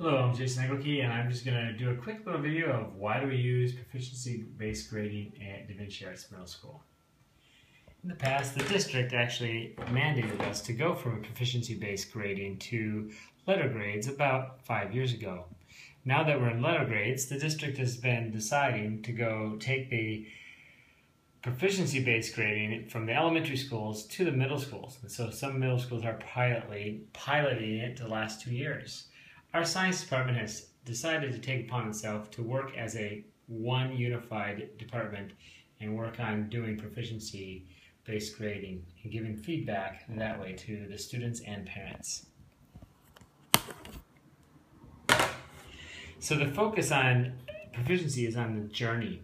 Hello, I'm Jason Engelke, and I'm just going to do a quick little video of why do we use proficiency-based grading at Vinci Arts Middle School. In the past, the district actually mandated us to go from a proficiency-based grading to letter grades about 5 years ago. Now that we're in letter grades, the district has been deciding to go take the proficiency-based grading from the elementary schools to the middle schools. And so some middle schools are piloting it the last 2 years. Our science department has decided to take upon itself to work as a one unified department and work on doing proficiency-based grading and giving feedback that way to the students and parents. So the focus on proficiency is on the journey.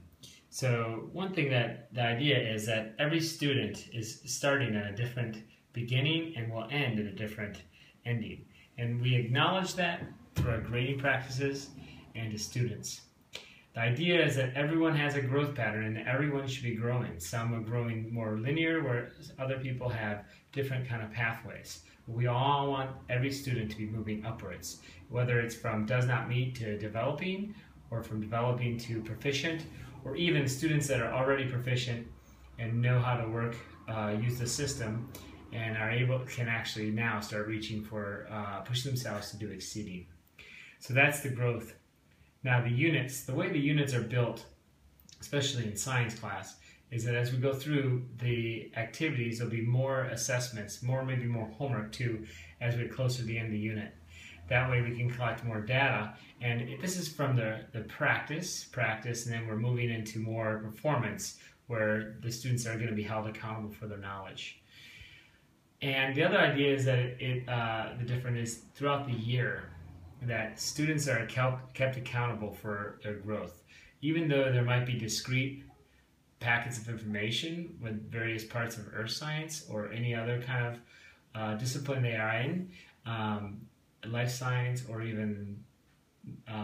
So one thing that the idea is that every student is starting at a different beginning and will end at a different ending. And we acknowledge that through our grading practices and to students. The idea is that everyone has a growth pattern and everyone should be growing. Some are growing more linear, where other people have different kind of pathways. We all want every student to be moving upwards, whether it's from does not meet to developing, or from developing to proficient, or even students that are already proficient and know how to work, use the system, and can actually now start reaching for, push themselves to do exceeding. So that's the growth. Now the units, the way the units are built, especially in science class, is that as we go through the activities, there'll be more assessments, maybe more homework too, as we get closer to the end of the unit. That way we can collect more data, and this is from the practice, and then we're moving into more performance, where the students are going to be held accountable for their knowledge. And the other idea is that the difference is throughout the year that students are kept accountable for their growth. Even though there might be discrete packets of information with various parts of earth science or any other kind of discipline they are in, life science or even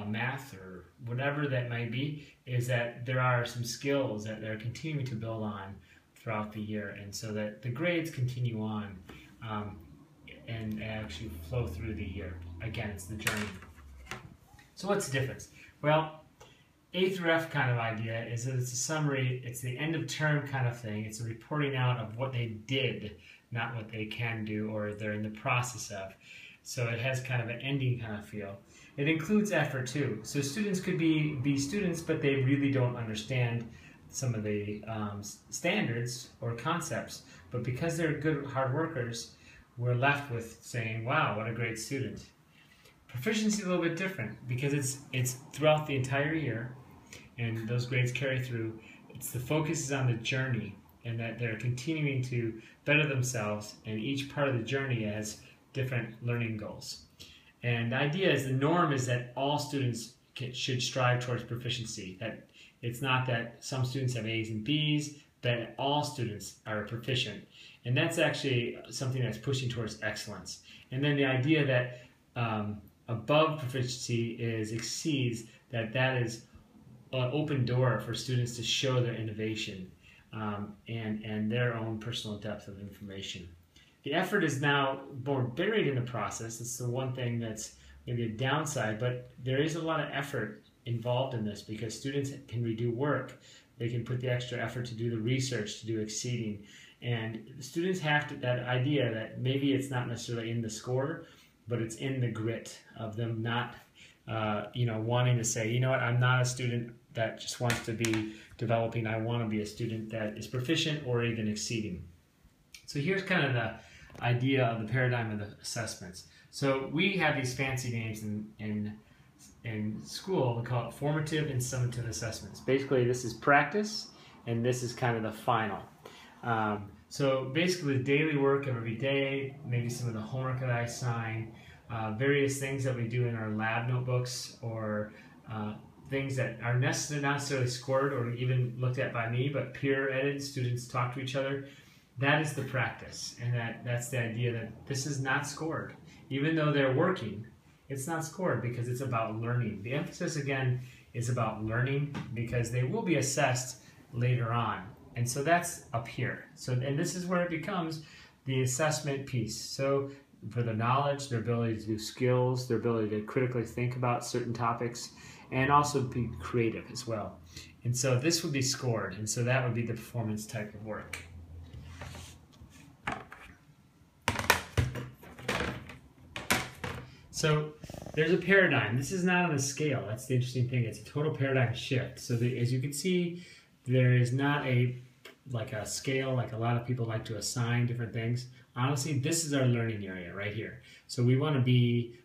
math or whatever that might be, is that there are some skills that they're continuing to build on throughout the year, and so that the grades continue on and actually flow through the year. Again, it's the journey. So what's the difference? Well, A through F kind of idea is that it's a summary, it's the end of term kind of thing. It's a reporting out of what they did, not what they can do or they're in the process of. So it has kind of an ending kind of feel. It includes effort too. So students could be students, but they really don't understand some of the standards or concepts. But because they're good hard workers, we're left with saying, wow, what a great student. Proficiency is a little bit different because it's throughout the entire year, and those grades carry through. The focus is on the journey, and that they're continuing to better themselves, and each part of the journey has different learning goals. And the idea is, the norm is that all students should strive towards proficiency. That it's not that some students have A's and B's, that all students are proficient. And that's actually something that's pushing towards excellence. And then the idea that above proficiency exceeds, that is an open door for students to show their innovation and their own personal depth of information. The effort is now more buried in the process. It's the one thing that's maybe a downside, but there is a lot of effort involved in this because students can redo work. They can put the extra effort to do the research, to do exceeding. And students have that idea that maybe it's not necessarily in the score, but it's in the grit of them not wanting to say, you know what, I'm not a student that just wants to be developing. I want to be a student that is proficient or even exceeding. So here's kind of the idea of the paradigm of the assessments. So we have these fancy names in school. We call it formative and summative assessments. Basically, this is practice, and this is kind of the final. So basically, the daily work of every day, maybe some of the homework that I assign, various things that we do in our lab notebooks, or things that are not necessarily scored or even looked at by me, but peer-edited, students talk to each other. That is the practice, and that's the idea that this is not scored. Even though they're working, it's not scored because it's about learning. The emphasis, again, is about learning because they will be assessed later on. And so that's up here. And this is where it becomes the assessment piece. So for their knowledge, their ability to do skills, their ability to critically think about certain topics, and also be creative as well. And so this would be scored, and so that would be the performance type of work. So there's a paradigm. This is not on a scale. That's the interesting thing. It's a total paradigm shift. So as you can see, there is not a scale like a lot of people like to assign different things. Honestly, this is our learning area right here. So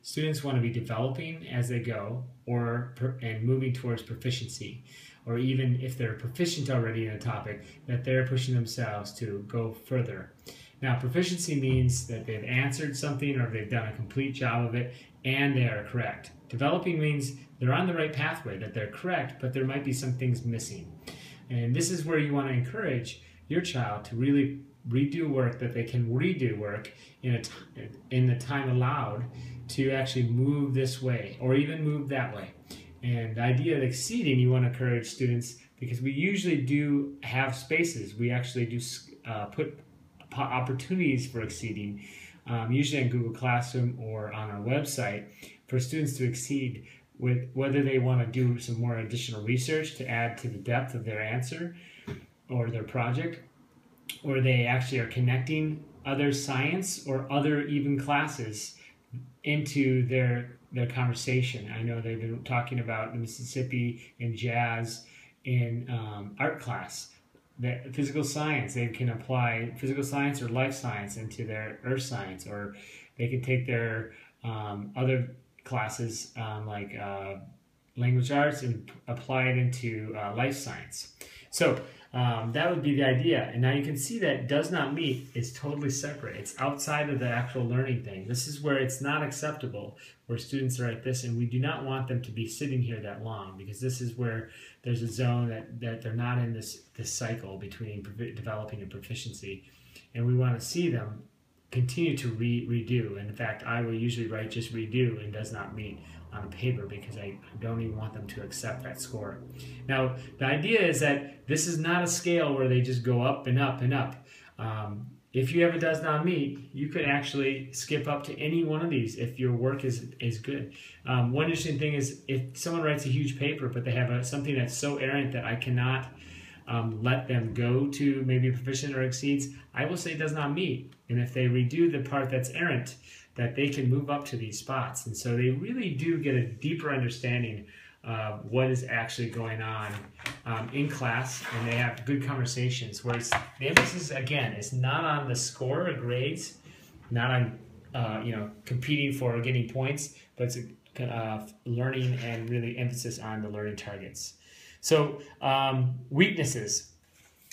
students want to be developing as they go and moving towards proficiency. Or even if they're proficient already in a topic, that they're pushing themselves to go further. Now, proficiency means that they've answered something or they've done a complete job of it and they are correct. Developing means they're on the right pathway, that they're correct, but there might be some things missing. And this is where you want to encourage your child to really redo work, that they can redo work in the time allowed to actually move this way or even move that way. And the idea of exceeding, you want to encourage students, because we usually do have spaces. We actually do put opportunities for exceeding, usually on Google Classroom or on our website, for students to exceed with whether they want to do some more additional research to add to the depth of their answer or their project, or they actually are connecting other science or other even classes into their conversation. I know they've been talking about Mississippi and jazz in art class. The physical science, they can apply physical science or life science into their earth science, or they can take their other classes like language arts and apply it into life science. So that would be the idea. And now you can see that does not meet is totally separate. It's outside of the actual learning thing. This is where it's not acceptable, where students are at this, and we do not want them to be sitting here that long, because this is where there's a zone that they're not in this cycle between developing and proficiency. And we want to see them continue to redo. And in fact, I will usually write just redo and does not meet on a paper, because I don't even want them to accept that score. Now, the idea is that this is not a scale where they just go up and up and up. If you have a does not meet, you could actually skip up to any one of these if your work is good. One interesting thing is if someone writes a huge paper, but they have something that's so errant that I cannot let them go to maybe proficient or exceeds, I will say does not meet. And if they redo the part that's errant, that they can move up to these spots. And so they really do get a deeper understanding of what is actually going on in class, and they have good conversations, where the emphasis, again, is not on the score or grades, not on competing for getting points, but it's learning and really emphasis on the learning targets. So weaknesses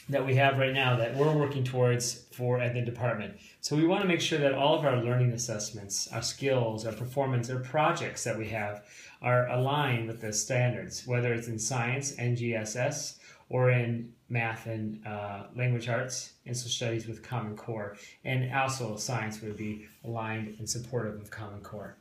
that we have right now that we're working towards at the department. So we want to make sure that all of our learning assessments, our skills, our performance, our projects that we have are aligned with the standards, whether it's in science, NGSS, or in math and language arts and social studies with Common Core. And also science would be aligned and supportive of Common Core.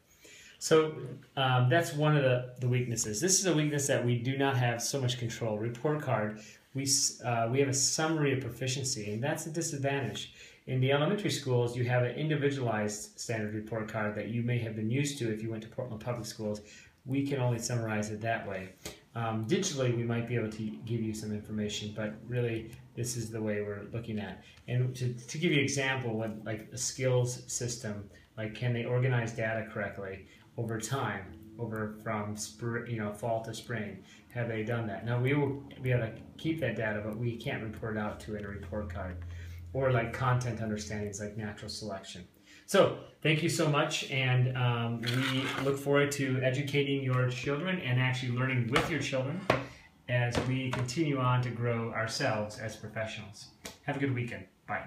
So that's one of the weaknesses. This is a weakness that we do not have so much control. Report card, we have a summary of proficiency, and that's a disadvantage. In the elementary schools, you have an individualized standard report card that you may have been used to if you went to Portland Public Schools. We can only summarize it that way. Digitally, we might be able to give you some information, but really, this is the way we're looking at. And to give you an example, like a skills system, like can they organize data correctly over time, from fall to spring? Have they done that? Now, we will be able to keep that data, but we can't report out to it in a report card. Or like content understandings like natural selection. So thank you so much, and we look forward to educating your children and actually learning with your children as we continue on to grow ourselves as professionals. Have a good weekend. Bye.